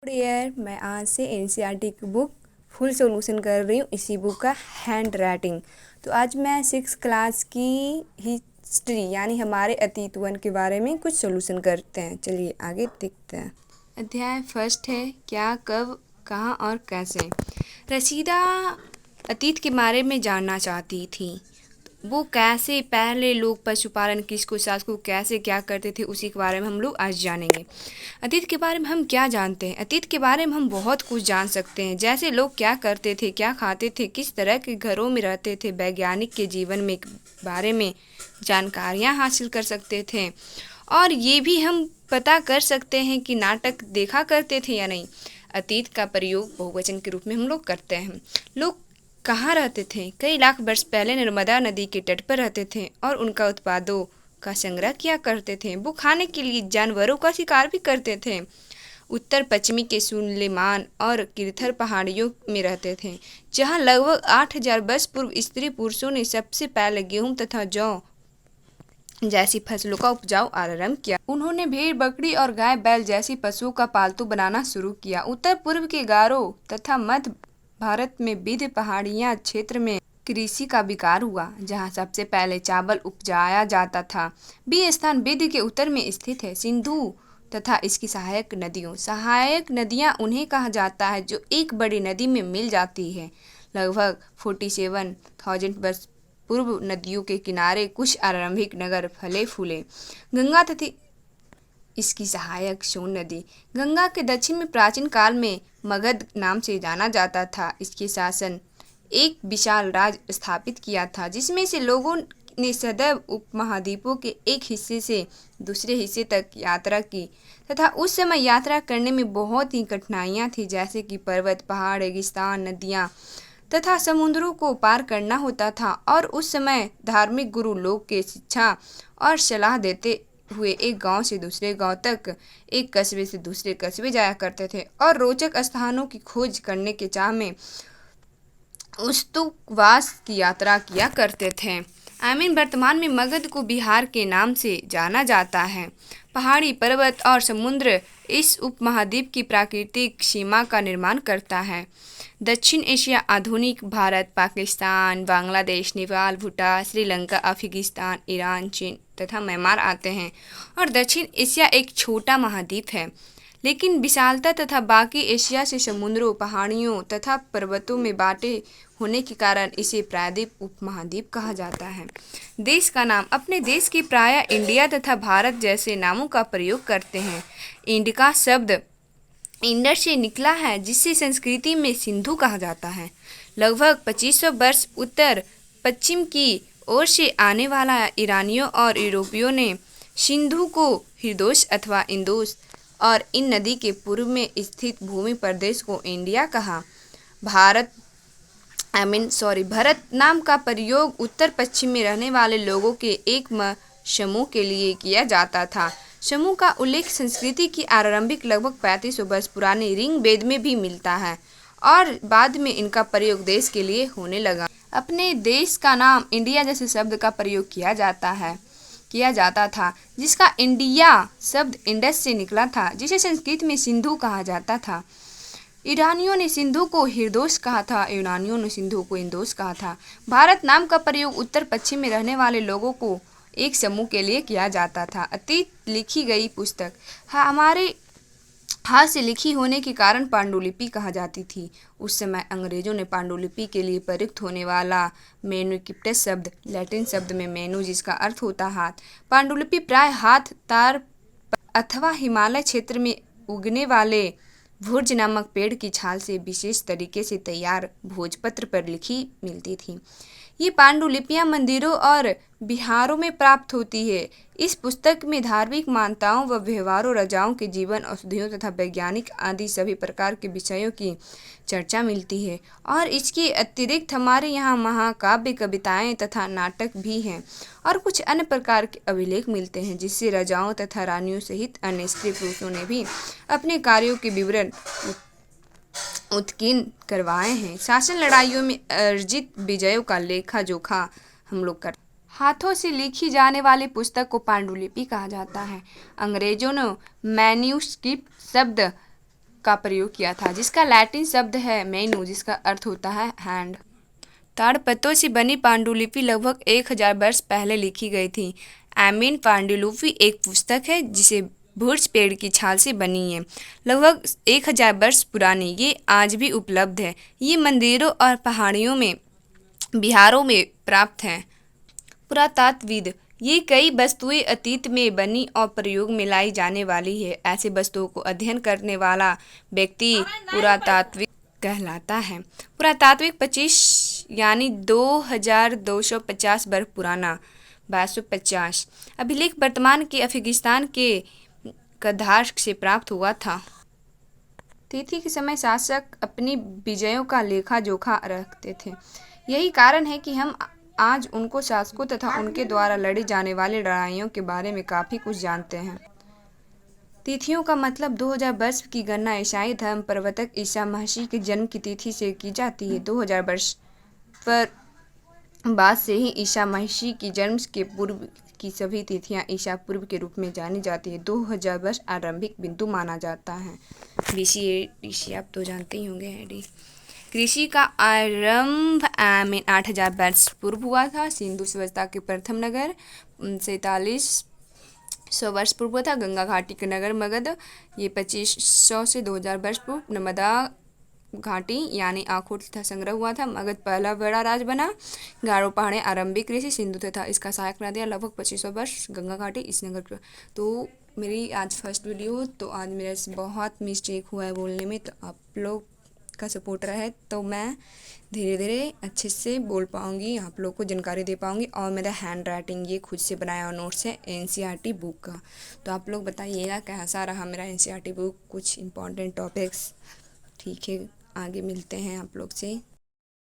यार मैं आज से एनसीईआरटी की बुक फुल सॉल्यूशन कर रही हूँ इसी बुक का हैंड राइटिंग। तो आज मैं 6 क्लास की हिस्ट्री यानी हमारे अतीत वन के बारे में कुछ सॉल्यूशन करते हैं। चलिए आगे देखते हैं। अध्याय फर्स्ट है क्या, कब, कहाँ और कैसे। रशीदा अतीत के बारे में जानना चाहती थी। वो कैसे पहले लोग पशुपालन किसको सास को कैसे क्या करते थे उसी के बारे में हम लोग आज जानेंगे। अतीत के बारे में हम क्या जानते हैं? अतीत के बारे में हम बहुत कुछ जान सकते हैं, जैसे लोग क्या करते थे, क्या खाते थे, किस तरह के घरों में रहते थे, वैज्ञानिक के जीवन में बारे में जानकारियाँ हासिल कर सकते थे। और ये भी हम पता कर सकते हैं कि नाटक देखा करते थे या नहीं। अतीत का प्रयोग बहुवचन के रूप में हम लोग करते हैं। लोग कहाँ रहते थे? कई लाख वर्ष पहले नर्मदा नदी के तट पर रहते थे और उनका उत्पादों का संग्रह किया करते थे। वो खाने के लिए जानवरों का शिकार भी करते थे। उत्तर पश्चिमी के सुलेमान और किरथर पहाड़ियों में रहते थे, जहाँ लगभग 8000 वर्ष पूर्व स्त्री पुरुषों ने सबसे पहले गेहूं तथा जौ जैसी फसलों का उपजाऊ आरंभ किया। उन्होंने भेड़, बकरी और गाय बैल जैसी पशुओं का पालतू बनाना शुरू किया। उत्तर पूर्व के गारो तथा मध्य भारत में विंध्य पहाड़ियां क्षेत्र में कृषि का विकास हुआ, जहां सबसे पहले चावल उपजाया जाता था। ये स्थान विंध्य के उत्तर में स्थित है। सिंधु तथा इसकी सहायक नदियों। सहायक नदियां उन्हें कहा जाता है जो एक बड़ी नदी में मिल जाती है। लगभग 47,000 वर्ष पूर्व नदियों के किनारे कुछ आरंभिक नगर फले फूले। गंगा तथा इसकी सहायक सोन नदी। गंगा के दक्षिण में प्राचीन काल में मगध नाम से जाना जाता था। इसके शासन एक विशाल राज्य स्थापित किया था, जिसमें से लोगों ने सदैव उपमहाद्वीपों के एक हिस्से से दूसरे हिस्से तक यात्रा की तथा उस समय यात्रा करने में बहुत ही कठिनाइयाँ थी, जैसे कि पर्वत, पहाड़, रेगिस्तान, नदियाँ तथा समुद्रों को पार करना होता था। और उस समय धार्मिक गुरु लोग के शिक्षा और सलाह देते हुए एक गांव से दूसरे गांव तक, एक कस्बे से दूसरे कस्बे जाया करते थे और रोचक स्थानों की खोज करने के चाह में उत्सुकवास की यात्रा किया करते थे। वर्तमान में मगध को बिहार के नाम से जाना जाता है। पहाड़ी, पर्वत और समुद्र इस उपमहाद्वीप की प्राकृतिक सीमा का निर्माण करता है। दक्षिण एशिया आधुनिक भारत, पाकिस्तान, बांग्लादेश, नेपाल, भूटान, श्रीलंका, अफगानिस्तान, ईरान, चीन तथा म्यांमार आते हैं। और दक्षिण एशिया एक छोटा महाद्वीप है, लेकिन विशालता तथा बाकी एशिया से समुद्रों, पहाड़ियों तथा पर्वतों में बांटे होने के कारण इसे प्रायद्वीप उपमहाद्वीप कहा जाता है। देश का नाम। अपने देश की प्रायः इंडिया तथा भारत जैसे नामों का प्रयोग करते हैं। इंड का शब्द इंडर से निकला है, जिससे संस्कृति में सिंधु कहा जाता है। लगभग 2500 वर्ष उत्तर पश्चिम की ओर से आने वाला ईरानियों और यूरोपियों ने सिंधु को हिरदोष अथवा इंदोस और इन नदी के पूर्व में स्थित भूमि प्रदेश को इंडिया कहा। भरत नाम का प्रयोग उत्तर पश्चिम में रहने वाले लोगों के एक समूह के लिए किया जाता था। समूह का उल्लेख संस्कृति की आरंभिक लगभग 3500 वर्ष पुराने ऋग्वेद में भी मिलता है और बाद में इनका प्रयोग देश के लिए होने लगा। अपने देश का नाम इंडिया जैसे शब्द का प्रयोग किया जाता था, जिसका इंडिया शब्द इंडस से निकला था, जिसे संस्कृत में सिंधु कहा जाता था। ईरानियों ने सिंधु को हिरदोष कहा था, यूनानियों ने सिंधु को इंदोस कहा था। भारत नाम का प्रयोग उत्तर पश्चिम में रहने वाले लोगों को एक समूह के लिए किया जाता था। अतीत लिखी गई पुस्तक। हमारे हाथ से लिखी होने के कारण पांडुलिपि कहा जाती थी। उस समय अंग्रेजों ने पांडुलिपि के लिए प्रयुक्त होने वाला मैन्युस्क्रिप्ट शब्द लैटिन शब्द में मैनु, जिसका अर्थ होता हाथ। पांडुलिपि प्राय हाथ, तार अथवा हिमालय क्षेत्र में उगने वाले भुर्ज नामक पेड़ की छाल से विशेष तरीके से तैयार भोजपत्र पर लिखी मिलती थी। ये पांडुलिपियां मंदिरों और विहारों में प्राप्त होती है। इस पुस्तक में धार्मिक मान्यताओं व व्यवहारों, राजाओं के जीवन, औषधियों तथा वैज्ञानिक आदि सभी प्रकार के विषयों की चर्चा मिलती है। और इसके अतिरिक्त हमारे यहाँ महाकाव्य, कविताएं तथा नाटक भी हैं और कुछ अन्य प्रकार के अभिलेख मिलते हैं, जिससे राजाओं तथा रानियों सहित अन्य स्त्री पुरुषों ने भी अपने कार्यों के विवरण उत्कीर्ण करवाए हैं। शासन लड़ाइयों में अर्जित विजयों का लेखा जोखा हम लोग कर। हाथों से लिखी जाने वाली पुस्तक को पांडुलिपि कहा जाता है। अंग्रेजों ने मैन्युस्क्रिप्ट शब्द का प्रयोग किया था, जिसका लैटिन शब्द है मेनू, जिसका अर्थ होता है हैंड। ताड़पत्रों से बनी पांडुलिपि लगभग 1000 वर्ष पहले लिखी गई थी। एमिन पांडुलिपि एक पुस्तक है जिसे भुर्ज पेड़ की छाल से बनी है, लगभग 1000 वर्ष पुरानी। ये आज भी उपलब्ध है। ये मंदिरों और पहाड़ियों में, बिहारों में प्राप्त हैं। पुरातात्वविद, ये कई वस्तुएं अतीत में बनी और प्रयोग में लाई जाने वाली है। ऐसे वस्तुओं को अध्ययन करने वाला व्यक्ति पुरातात्विक कहलाता है। पुरातात्विक 25 यानी 2250 वर्ष पुराना। 2250 अभिलेख वर्तमान के अफगानिस्तान के कँधार से प्राप्त हुआ था। तिथि के समय शासक अपनी विजयों का लेखा जोखा रखते थे। यही कारण है कि हम आज उनको शासकों तथा उनके द्वारा लड़ी जाने वाली लड़ाइयों के बारे में काफ़ी कुछ जानते हैं। तिथियों का मतलब 2000 वर्ष की गणना ईसाई धर्म प्रवर्तक ईसा मसीह के जन्म की तिथि से की जाती है। 2000 वर्ष पर बाद से ही ईसा मसीह की जन्म के पूर्व की सभी तिथियां ईसा पूर्व के रूप में जानी जाती है। 2000 वर्ष आरंभिक बिंदु माना जाता है। BC आप तो जानते ही होंगे। AD कृषि का आरंभ 8000 वर्ष पूर्व हुआ था। सिंधु सभ्यता के प्रथम नगर 4700 वर्ष पूर्व हुआ था। गंगा घाटी के नगर मगध, ये 2500 से 2000 वर्ष पूर्व। नर्मदा घाटी यानी आखों तथा संग्रह हुआ था। मगध पहला बड़ा राज बना। गारो पहाड़ें आरंभिक कृषि, सिंधु तथा इसका सहायक नदियाँ लगभग 2500 वर्ष। गंगा घाटी इस नगर। तो मेरी आज फर्स्ट वीडियो, तो आज मेरे से बहुत मिस्टेक हुआ है बोलने में, तो आप लोग का सपोर्ट रहा है तो मैं धीरे धीरे अच्छे से बोल पाऊँगी, आप लोग को जानकारी दे पाऊँगी। और मेरा हैंड राइटिंग ये खुद से बनाया हुआ नोट्स है NCERT बुक का। तो आप लोग बताइएगा कैसा रहा मेरा NCERT बुक, कुछ इंपॉर्टेंट टॉपिक्स। ठीक है, आगे मिलते हैं आप लोग से।